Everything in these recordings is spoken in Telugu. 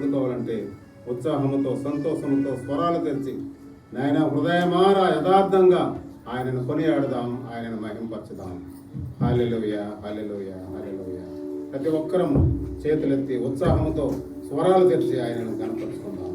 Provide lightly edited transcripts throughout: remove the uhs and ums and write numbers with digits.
అందుకోవాలంటే ఉత్సాహంతో సంతోషంతో స్వరాలు తెరిచి నాయన హృదయమారా యథార్థంగా ఆయనను కొనియాడదాం, ఆయనను మహింపరచుదాం. హల్లెలూయా, హల్లెలూయా, హల్లెలూయా. ప్రతి ఒక్కరము చేతులెత్తి ఉత్సాహంతో స్వరాలు తెరిచి ఆయనను కనపరుచుకుందాం.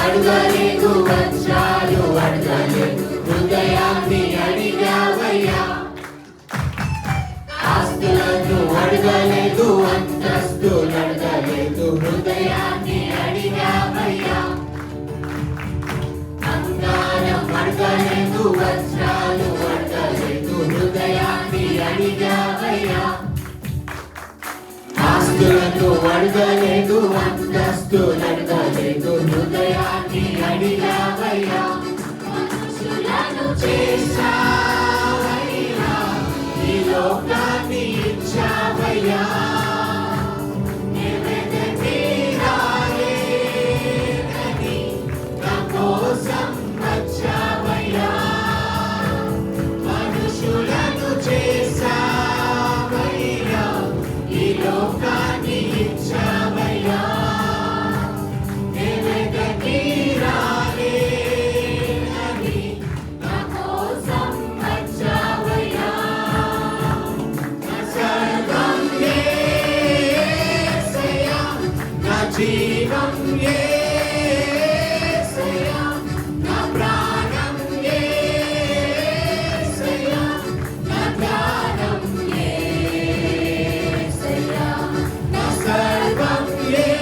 అడగలేదు వజ్రాలు అడగలేదు, హృదయాన్ని అడిగావయ్యా. ఆస్తులను అడగలేదు, అంతస్తులు అడగలేదు, హృదయాన్ని అడిగావయ్యా. బంగారం అడగలేదు, వజ్రాలు అడగలేదు, హృదయాన్ని అడిగావయ్యా. ఆస్తులను అడగలేదు, అంతస్తులు అడగలేదు, హృదయాన్ని అడిగావయ్యా. మనుషులను చేశావయ్యా, ఈ లోకాన్ని ఇచ్చావయ్యా. ఎవరికి రాలేదని నా కోసం వచ్చావయ్యా. మనుషులను చేశావయ్యా, ఈ లోకాన్ని ఇచ్చావయ్యా. ఎవరికి రాలేదని నా కోసం వచ్చావయ్యా. నా సర్వం యేసయ్యా, నా జీవం యేసయ్యా, నా ప్రాణం యేసయ్యా, నా ధ్యానం యేసయ్యా. నా సర్వం యేసయ్యా,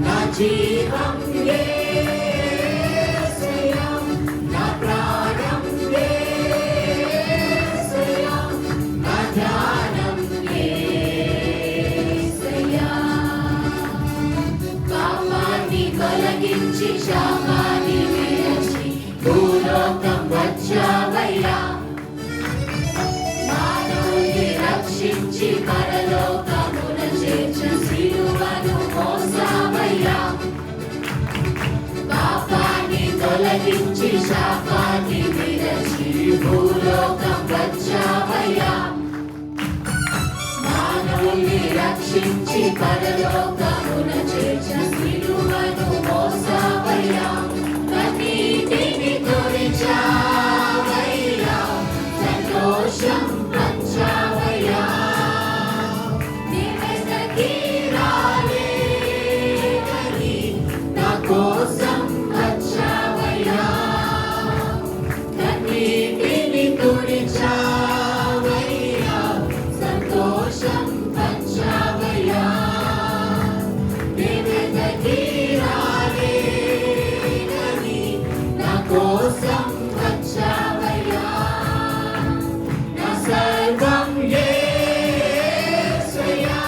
నా జీవం యేసయ్యా, నా ప్రాణం యేసయ్యా, నా ధ్యానం యేసయ్యా. పాపాన్ని తొలగించి శాపాన్ని విరచి భూలోకం వచ్చావయ్యా. మానవుని రక్షించి పరలోకమున చేర్చి సిలువను మోసావయ్యా. పాపాన్ని తొలగించి శాపాన్ని విరచి భూలోకం వచ్చావయ్యా. మానవుని రక్షించి పరలోకమున చేర్చి సిలువను మోసావయ్యా. ప్రతిదిని తొలిచావయ్యా, సంతోషం పంచావయ్యా. నివెసకి రాలేదని నా కోసం వచ్చావయ్యా. ప్రతిదిని తొలిచావయ్యా, సంతోషం పంచావయ్యా. నివెసకి రాలేదని నా కోసం వచ్చావయ్యా. నా సర్వం యేసయ్యా,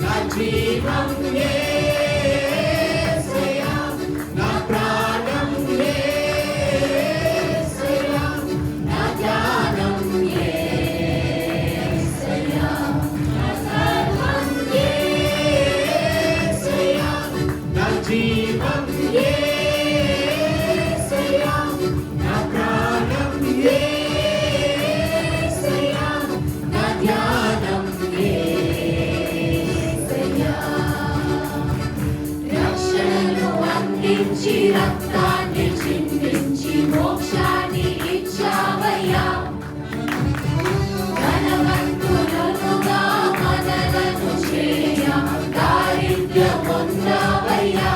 నా జీవం యేసయ్యా, నా ప్రాణం యేసయ్యా, నా ధ్యానం యేసయ్యా. నా సర్వం యేసయ్యా, నా జీవం యేసయ్యా, నా ప్రాణం యేసయ్యా, నా ధ్యానం యేసయ్యా. రక్షణను అందించి రక్తాన్ని చిందించి మోక్షాన్ని ఇచ్చావయ్యా. ధనవంతులనుగా మనలను చేయ దారిద్ర్యం పొందావయ్యా.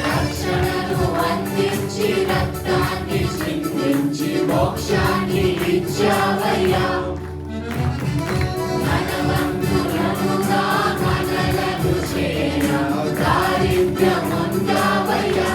రక్షణను అందించి రక్తాన్ని చిందించి మోక్షాన్ని ఇచ్చావయ్యా. ధనవంతులనుగా మనలను చేయ దారిద్ర్యం పొందావయ్యా.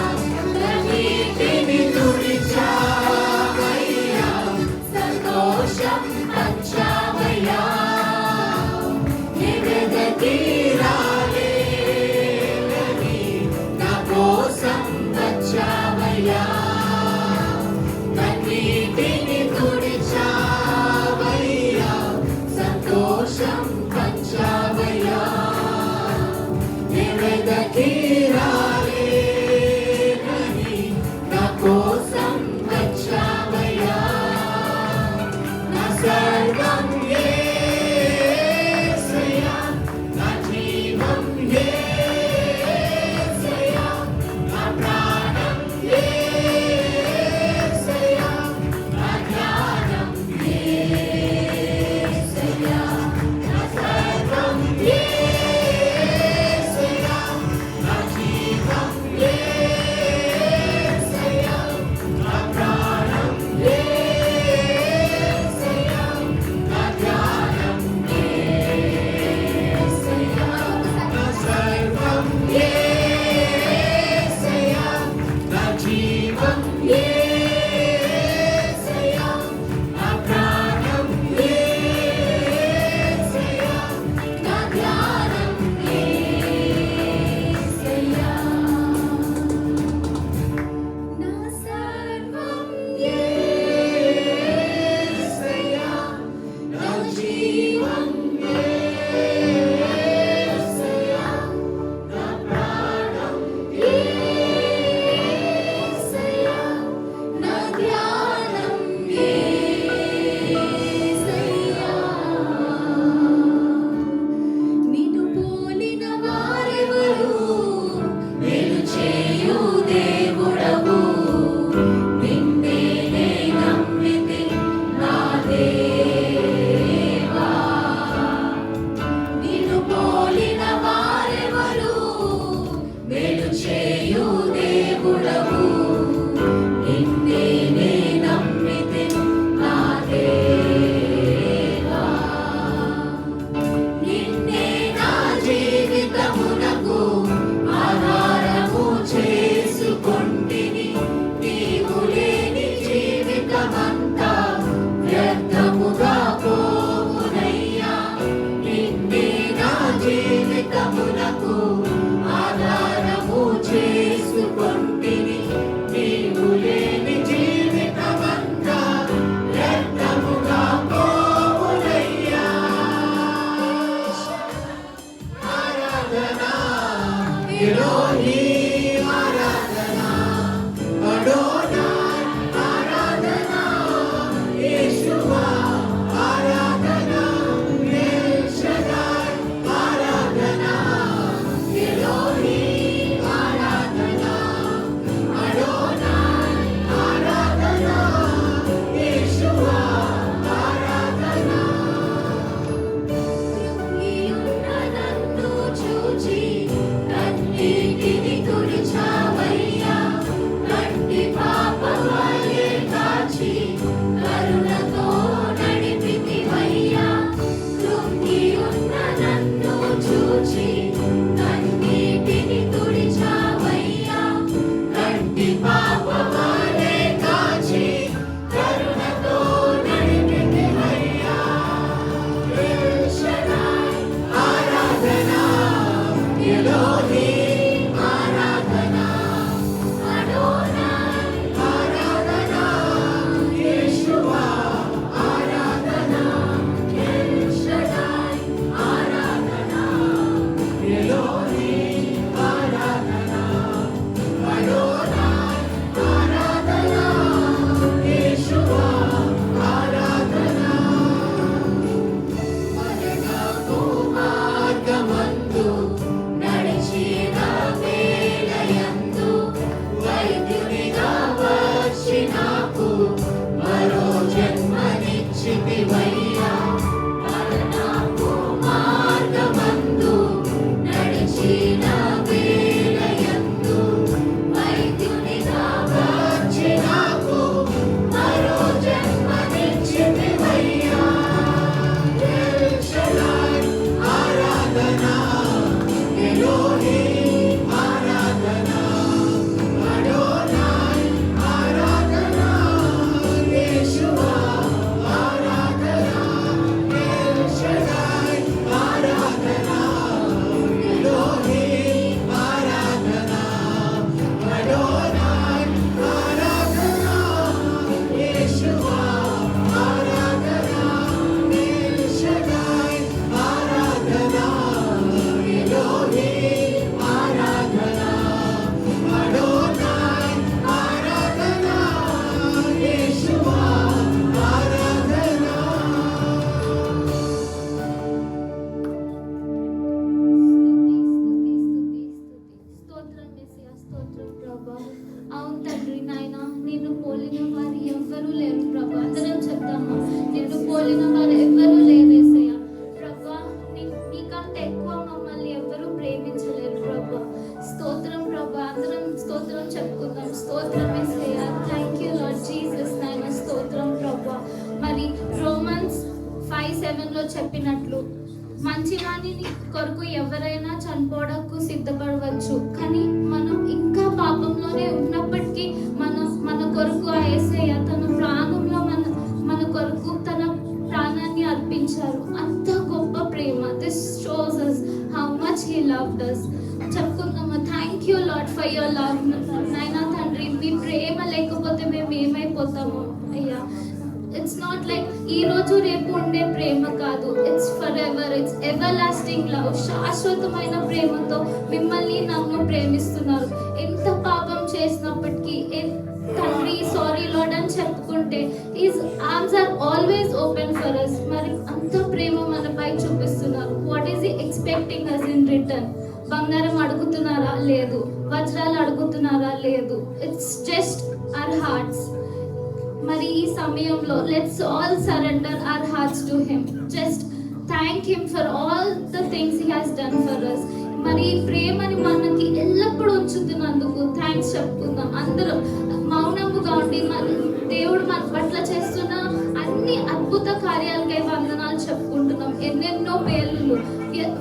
అవును తండ్రి నాయన, నిన్ను పోలిన వారు ఎవ్వరూ లేరు ప్రభా. అందరం చెప్తామా, నిన్ను పోలిన వారు ఎవ్వరూ లేరు యేసయ్య. ప్రభా, నీకంటే ఎక్కువ మమ్మల్ని ఎవ్వరూ ప్రేమించలేరు ప్రభా. స్తోత్రం ప్రభా, అందరం స్తోత్రం చెప్పుకుందాం. స్తోత్రం యేసయ్య. థ్యాంక్ యూ లార్డ్ జీసస్ నాయన, స్తోత్రం ప్రభా. మరి రోమన్స్ 5:7 చెప్పినట్లు మంచివాని కొరకు ఎవరైనా చనిపోవడానికి సిద్ధపడవచ్చు, కానీ మనం ఇంకా పాపంలోనే ఉన్నప్పటికీ మన కొరకు ఆ యేసయ్య తన ప్రాణంలో మన కొరకు తన ప్రాణాన్ని అర్పించారు. అంత గొప్ప ప్రేమ. This shows us how much he loved us. చెప్పుకుందామా, thank you Lord for your love నాయనా తండ్రి. మీ ప్రేమ లేకపోతే మేము ఏమైపోతాము అయ్యా. ఇట్స్ నాట్ లైక్ ఈ రోజు రేపు ఉండే ప్రేమ కాదు. It's for ever, it's ever lasting love. శాశ్వతమైన ప్రేమతో మిమ్మల్ని నన్ను ప్రేమిస్తున్నారు. ఎంత పాపం చేసినప్పటికీ తండ్రి సారీ లార్డ్ అని చెప్పుకుంటే his arms are always open for us. మరి అంత ప్రేమ మనపై చూపిస్తున్నారు. What is he expecting us in return? బంగారం అడుగుతున్నారా? లేదు. వజ్రాలు అడుగుతున్నారా? లేదు. It's just our hearts. మరి ఈ సమయంలో let's all surrender our hearts to him. Just thank him for all the things he has done for us. మరి ఈ ప్రేమని మనకి ఎల్లప్పుడూ ఉంచుతున్నందుకు థ్యాంక్స్ చెప్పుకుందాం. అందరం మౌనముగా ఉండి దేవుడు మన పట్ల చేస్తున్న అన్ని అద్భుత కార్యాలకై వందనాలు చెప్పుకుంటున్నాం. ఎన్నెన్నో మేలులు.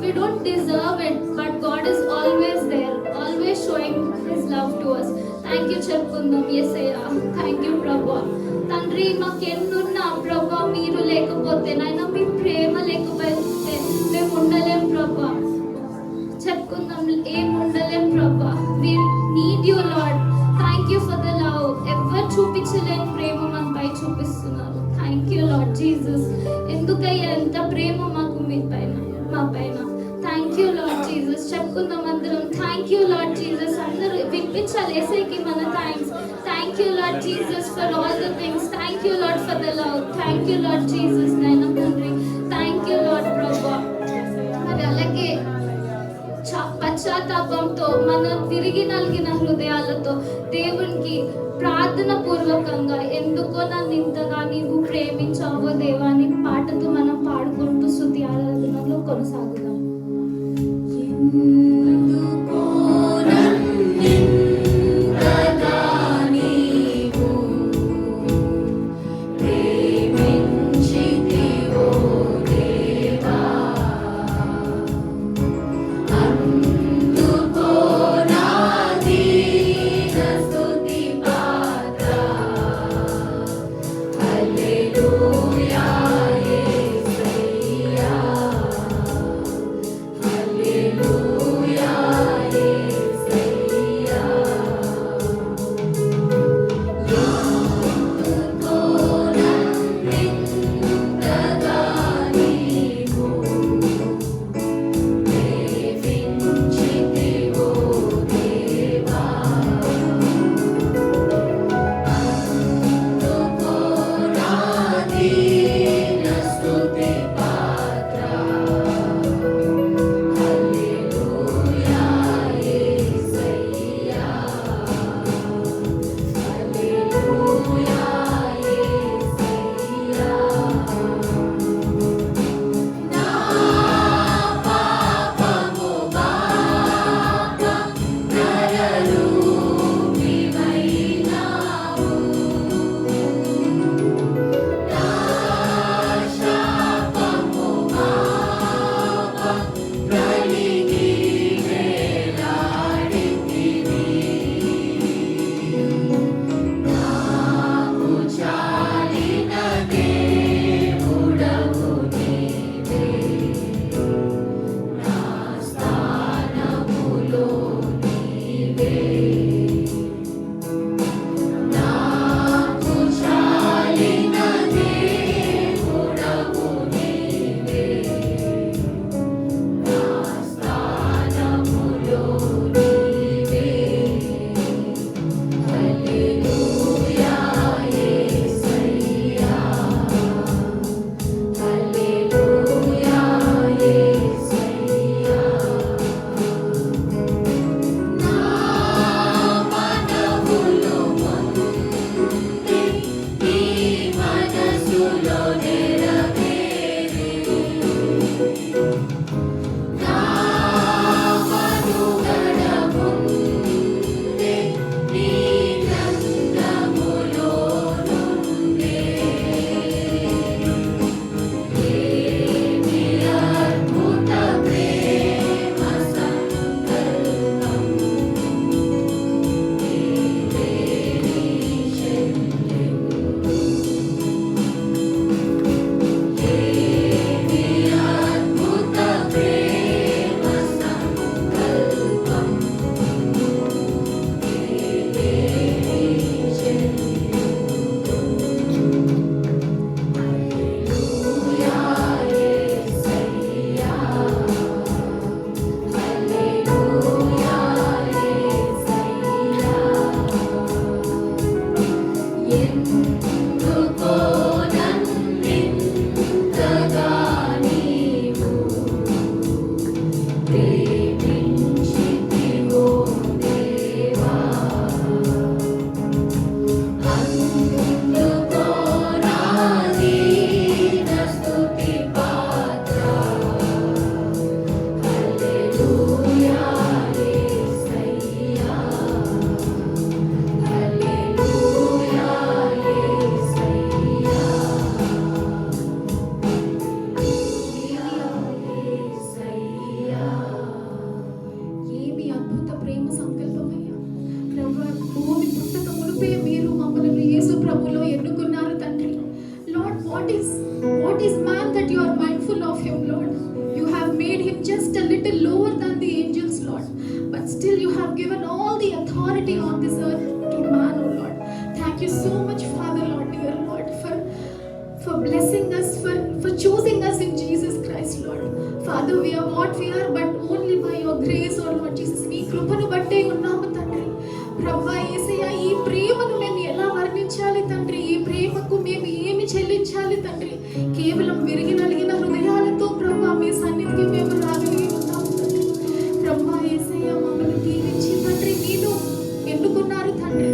We don't deserve it, but God is always there, always showing his love to us. Thank you చెప్పుకుందాం యేసయ్య. థ్యాంక్ యూ ప్రభా. తండ్రి, మాకెన్నున్నా ప్రభా మీరు లేకపోతే నాయన, మీ ప్రేమ లేకపోతే మేము ఉండలేం ప్రభా. చెప్పుకుందాం, ఏం ఉండలేం ప్రభా. We need you Lord. Thank you for the love. ఎవరు చూపించలేని ప్రేమ మనపై చూపిస్తున్నారు. Thank you lord Jesus. ఎందుకయ్యా ఎంత ప్రేమ మాకు మీ పైన, మా పైన. Thank you lord Jesus. చెప్పుకుందాం అందరం, థ్యాంక్ యూ లార్డ్ జీసస్. అందరూ వినిపించాలి యేసయ్యకి మన thanks. Thank you lord Jesus for all the things. Thank you Lord for the love. Thank you lord Jesus నాయన తండ్రి. థ్యాంక్ యూ లార్డ్ ప్రభా. మరి అలాగే పశ్చాత్తాపంతో మన తిరిగి నలిగిన హృదయాలతో దేవునికి ప్రార్థన పూర్వకంగా ఎందుకో నన్ను ఇంతగా నీవు ప్రేమించావో దేవాని పాటతో మనం పాడుకుంటూ స్తుతి ఆరాధనలో కొనసాగుదాం. ఎందుకో నన్నింతగా నీవు ప్రేమించితివో దేవా, అందుకో నా దీన స్తుతి పాత్ర. హల్లెలూయా యేసయ్యా. నన్నింతగా నీవు ప్రేమించితివో దేవా. అందుకో నా దీన స్తుతి పాత్ర. హల్లెలూయా యేసయ్యా. హల్లెలూయా యేసయ్యా. యేసయ్యా. ఏమి అద్భుత ప్రేమ సంకల్పమయ్యా ప్రభువా, భూమి పుట్టక మునుపే మీరు మమ్మల్ని యేసు ప్రభులో ఎన్నుకున్నారు తండ్రి. Lord, what is man that you are mindful of him, Lord? You have made him just a little lower than the angels, Lord, but still you have given all the authority on this earth to man, oh Lord. Thank you so much, Father, Lord, dear Lord, for blessing us, for choosing us in Jesus Christ, Lord. Father, we are what we are, but only by your grace, oh Lord Jesus. నీ కృపను బట్టే ఉన్నాము తండ్రి. ప్రభువా యేసయ్యా, ఈ ప్రేమను మేము ఎలా వర్ణించాలి తండ్రి? ఈ ప్రేమకు మేము ఏమి చెల్లించాలి తండ్రి? కేవలం విరిగి నలిగిన హృదయాలతో ప్రభువా మీ సన్నిధికి మేము రాగలిగి ఉన్నాము తండ్రి. ప్రభువా యేసయ్యా, మమ్మల్ని దీవించి తండ్రి మీరు ఎన్నుకున్నారు తండ్రి.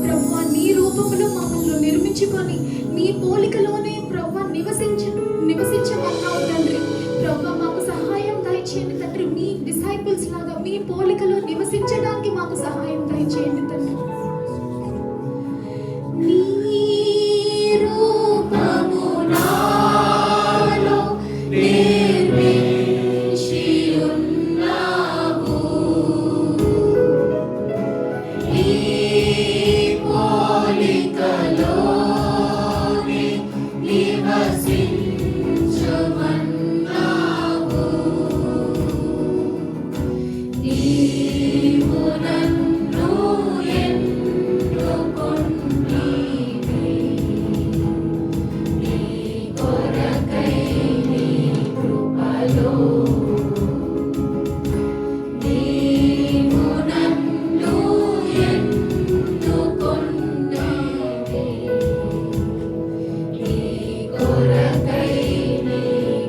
ప్రభువా నీ రూపంలో మమ్మల్ని నిర్మించుకొని నీ పోలికలోనే ప్రభువా నివసించమన్నావు తండ్రి. ప్రభువా మాకు సహాయం దయచేయండి తండ్రి. మీ డిసైపుల్స్ లాగా మీ పోలికలో నివసించడానికి మాకు సహాయం దయచేయండి తండ్రి. నీ రూపము నాలో నిర్మించి ఉన్నావు. నీ పోలికలోనే నివసించమన్నావు. నీవు నన్ను ఎన్నుకొంటివి. నీ కొరకై నీ కృపలో. నీవు నన్ను ఎన్నుకొంటివి. నీ కొరకై నీ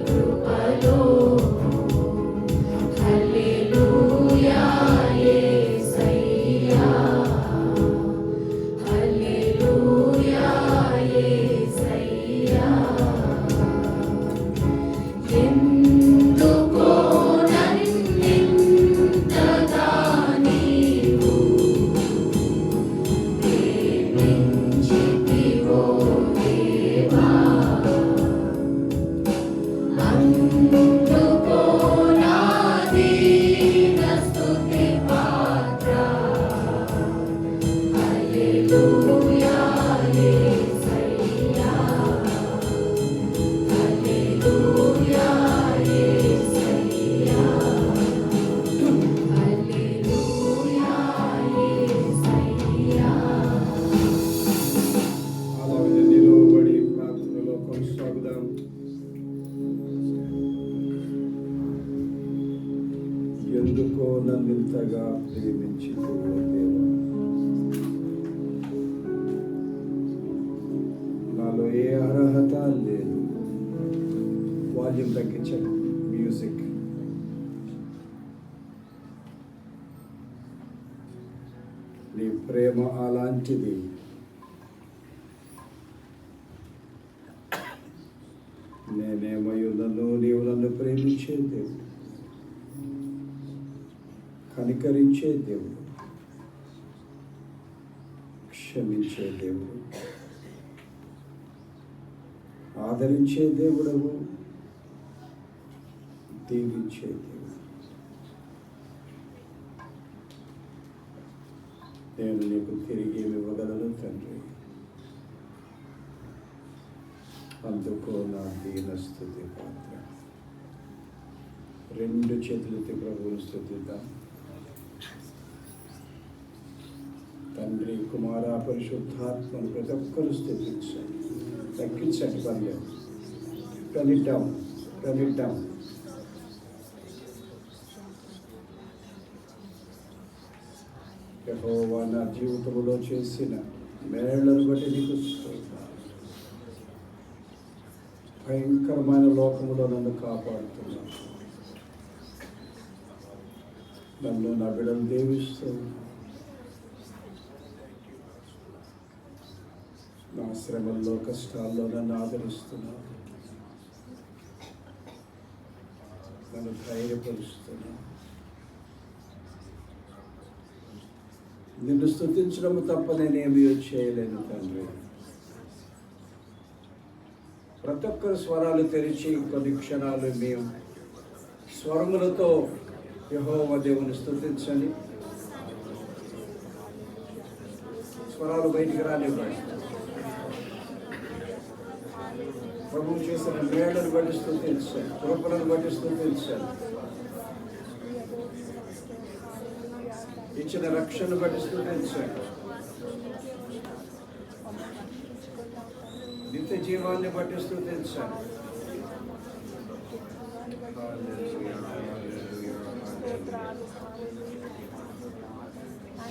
కృపలో. హల్లెలూయా యేసయ్యా. హల్లెలూయా యేసయ్యా. ఎందుకో నన్నింతగా నీవు ప్రేమించితివో దేవా. అందుకో నా దీన స్తుతి పాత్ర. హల్లెలూయా యేసయ్యా. హల్లెలూయా యేసయ్యా. హల్లెలూయా యేసయ్యా. అలాగే నిలవబడి ప్రార్థనలో కొనసాగుదాం. ఎందుకో నన్నింతగా ప్రేమించితివో దేవా. నాలో ఏ అర్హత లేదు. వాల్యూమ్ తగ్గించండి మ్యూజిక్. నీ ప్రేమ అలాంటిది. నేనేమై ఉన్నానో నీవు నన్ను ప్రేమించే దేవుడు, కనికరించే దేవుడు, క్షమించే దేవుడు, ఆదరించే దేవుడవు, దీవించే దేవుడు. నేను నీకు తిరిగి ఇవ్వగలను తండ్రి. అందుకో నా దీన స్తుతి పాత్ర. రెండు చేతులతో ప్రభువును స్తుతిద్దాం. తండ్రి, కుమార, పరిశుద్ధాత్మను ప్రతి ఒక్కరు స్థుతించండి. తగ్గించండి పర్లేదు. కనిద్దాం. యెహోవా నా జీవితంలో చేసిన మేళ్లను బట్టి నీకు స్తోత్రం. భయంకరమైన లోకములో నన్ను కాపాడుతున్నావు. నన్ను నా బిడ్డలు దీవిస్తూ నా శ్రమల్లో కష్టాల్లో నన్ను ఆదరిస్తున్నావు. నన్ను ధైర్యపరుస్తున్నావు. నిన్ను స్తుతించడం తప్ప నేనేమీ చేయలేను తండ్రి. ప్రతి ఒక్కరు స్వరాలు తెరిచి కొన్ని క్షణాలు మేము స్వరములతో యెహోవా దేవుని స్తుతించండి. స్వరాలు బయటికి రానివ్వండి. ప్రభువు చేసిన మేళ్లను బట్టి స్తుతించండి. కృపలను బట్టి స్తుతించండి. ఇచ్చిన రక్షణ బట్టి స్తుతించండి. నిత్య జీవాన్ని బట్టి స్తుతించండి.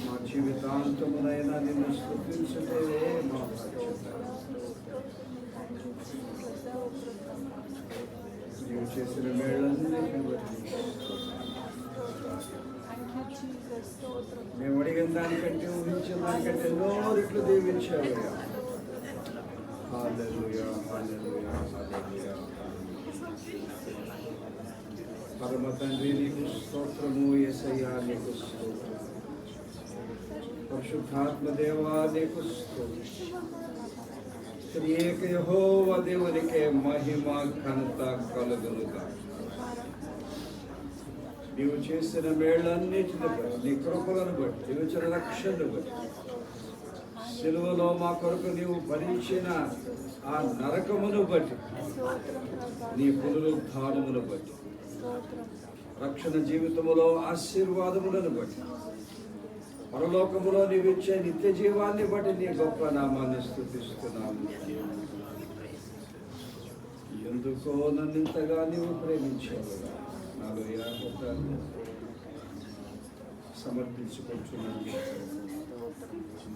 మా జీవితాంతమునైనా నిన్ను స్తుతించటే మా బాధ్యత. నీవు చేసిన మేళ్ళన్నిటిని బట్టి మేము అడిగిన దానికంటే ఊహించిన దానికంటే ఎన్నో రెట్లు దీవించావయ్యా. హల్లెలూయా, హల్లెలూయా, హల్లెలూయా. పరమ తండ్రి నీకు స్తోత్రము. యేసయ్యా నీకు స్తోత్రం. పరిశుద్ధాత్మ దేవా నీకు స్తోత్రం. త్రియేక యెహోవా దేవునికే మహిమ ఘనత కలుగునుగా. నీవు చేసిన మేళ్ళన్నిటిని బట్టి, నీ కృపలను బట్టి, నీవు ఇచ్చిన రక్షణను బట్టి, సిలువలో మా కొరకు నీవు భరించిన ఆ నరకమును బట్టి, నీ పునరుద్ధానమును బట్టి, రక్షణ జీవితములో ఆశీర్వాదములను బట్టి, పరలోకములో నీవు ఇచ్చే నిత్య జీవాన్ని బట్టి నీ గొప్ప నామాన్ని స్తుతిస్తున్నాము. ఎందుకో నన్ను ఇంతగా నీవు ప్రేమించావు. నాలో యాగతాన్ని సమర్పించుకుంటున్నాను.